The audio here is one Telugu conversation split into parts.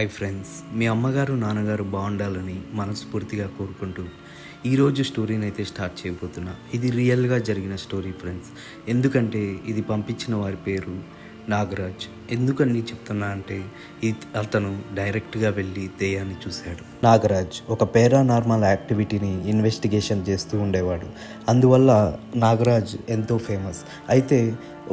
హాయ్ ఫ్రెండ్స్, మీ అమ్మగారు నాన్నగారు బాగుండాలని మనస్ఫూర్తిగా కోరుకుంటూ ఈరోజు స్టోరీని అయితే స్టార్ట్ చేయబోతున్నా. ఇది రియల్గా జరిగిన స్టోరీ ఫ్రెండ్స్. ఎందుకంటే ఇది పంపించిన వారి పేరు నాగరాజ్. ఎందుకని చెప్తున్నా అంటే అతను డైరెక్ట్గా వెళ్ళి దెయ్యాన్ని చూశాడు. నాగరాజ్ ఒక పారానార్మల్ యాక్టివిటీని ఇన్వెస్టిగేషన్ చేస్తూ ఉండేవాడు. అందువల్ల నాగరాజ్ ఎంతో ఫేమస్. అయితే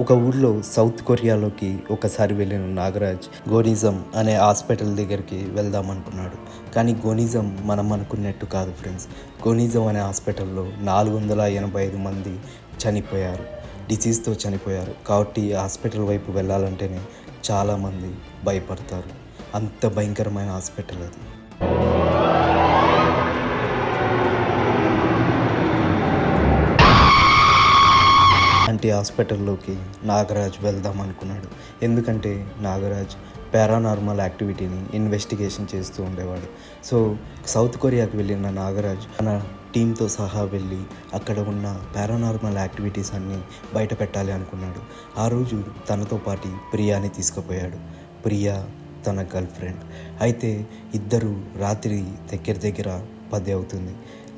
ఒక ఊర్లో సౌత్ కొరియాలోకి ఒకసారి వెళ్ళిన నాగరాజ్ గోనిజం అనే హాస్పిటల్ దగ్గరికి వెళ్దాం అనుకున్నాడు. కానీ గోనిజం మనం అనుకున్నట్టు కాదు ఫ్రెండ్స్. గోనిజం అనే హాస్పిటల్లో 485 మంది చనిపోయారు, డిసీజ్తో చనిపోయారు. కాబట్టి హాస్పిటల్ వైపు వెళ్ళాలంటేనే చాలామంది భయపడతారు. అంత భయంకరమైన హాస్పిటల్ అది. అంటే హాస్పిటల్లోకి నాగరాజ్ వెళ్దాం అనుకున్నాడు. ఎందుకంటే నాగరాజ్ పారానార్మల్ యాక్టివిటీని ఇన్వెస్టిగేషన్ చేస్తూ ఉండేవాడు. సో సౌత్ కొరియాకి వెళ్ళిన నాగరాజ్ తన టీంతో సహా వెళ్ళి అక్కడ ఉన్న పారానార్మల్ యాక్టివిటీస్ అన్నీ బయట పెట్టాలి అనుకున్నాడు. ఆ రోజు తనతో పాటు ప్రియాని తీసుకుపోయాడు. ప్రియా తన గర్ల్ ఫ్రెండ్. అయితే ఇద్దరు రాత్రి దగ్గర 10 అవుతుంది.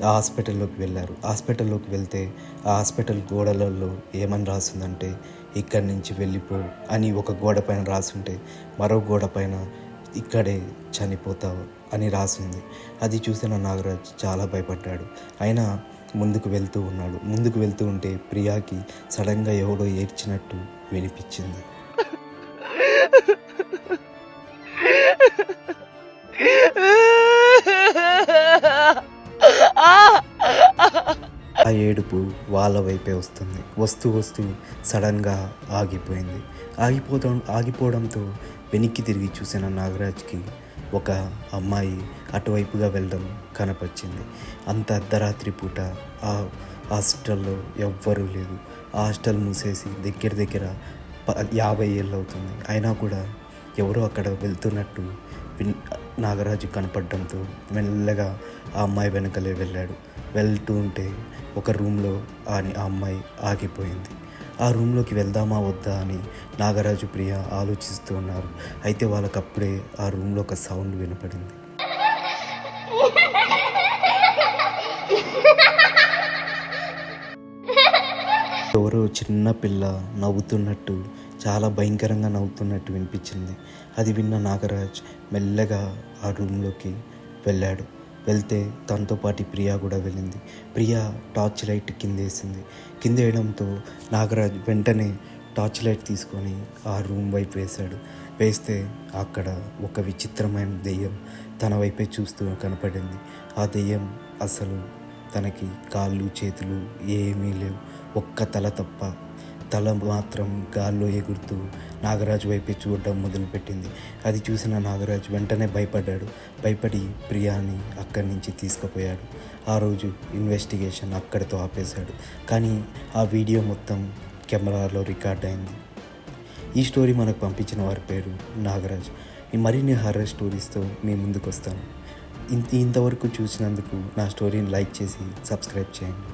ఆ హాస్పిటల్లోకి వెళ్ళారు. హాస్పిటల్లోకి వెళ్తే ఆ హాస్పిటల్ గోడలలో ఏమని రాసిందంటే, ఇక్కడి నుంచి వెళ్ళిపో అని ఒక గోడ పైన రాసుంటే మరో గోడ పైన ఇక్కడే చనిపోతావు అని రాసింది. అది చూసిన నాగరాజ్ చాలా భయపడ్డాడు. అయినా ముందుకు వెళ్తూ ఉంటే ప్రియాకి సడన్గా ఎవడో ఏడ్చినట్టు వినిపించింది. ఆ ఏడుపు వాళ్ళ వైపే వస్తుంది. వస్తూ సడన్గా ఆగిపోయింది. ఆగిపోవడంతో వెనక్కి తిరిగి చూసిన నాగరాజ్కి ఒక అమ్మాయి అటువైపుగా వెళ్ళడం కనపరిచింది. అంత అర్ధరాత్రి పూట ఆ హాస్టల్లో ఎవ్వరూ లేదు. ఆ హాస్టల్ మూసేసి దగ్గర 50 ఏళ్ళు అవుతుంది. అయినా కూడా ఎవరో అక్కడ వెళ్తున్నట్టు నాగరాజు కనపడడంతో మెల్లగా ఆ అమ్మాయి వెనకలే వెళ్ళాడు. వెళ్తూ ఉంటే ఒక రూమ్లో ఆ అమ్మాయి ఆగిపోయింది. ఆ రూమ్లోకి వెళ్దామా వద్దా అని నాగరాజు ప్రియ ఆలోచిస్తూ ఉన్నారు. అయితే వాళ్ళకప్పుడే ఆ రూమ్లో ఒక సౌండ్ వినపడింది. ఎవరో చిన్న పిల్ల నవ్వుతున్నట్టు, చాలా భయంకరంగా నవ్వుతున్నట్టు వినిపించింది. అది విన్న నాగరాజ్ మెల్లగా ఆ రూమ్లోకి వెళ్ళాడు. వెళ్తే తనతో పాటు ప్రియా కూడా వెళ్ళింది. ప్రియా టార్చ్ లైట్ కింద వేయడంతో నాగరాజ్ వెంటనే టార్చ్ లైట్ తీసుకొని ఆ రూమ్ వైపు వేస్తే అక్కడ ఒక విచిత్రమైన దెయ్యం తన వైపే చూస్తూ కనపడింది. ఆ దెయ్యం అసలు తనకి కాళ్ళు చేతులు ఏమీ లేవు, ఒక్క తల తప్ప. తల మాత్రం గాల్లో ఎగురుతూ నాగరాజు వైపే చూడడం మొదలుపెట్టింది. అది చూసిన నాగరాజ్ వెంటనే భయపడి ప్రియాని అక్కడి నుంచి తీసుకుపోయాడు. ఆ రోజు ఇన్వెస్టిగేషన్ అక్కడితో ఆపేశాడు. కానీ ఆ వీడియో మొత్తం కెమెరాలో రికార్డ్ అయింది. ఈ స్టోరీ మనకు పంపించిన వారి పేరు నాగరాజ్. మరిన్ని హర్రర్ స్టోరీస్తో మీ ముందుకు వస్తాను. ఇంతవరకు చూసినందుకు నా స్టోరీని లైక్ చేసి సబ్స్క్రైబ్ చేయండి.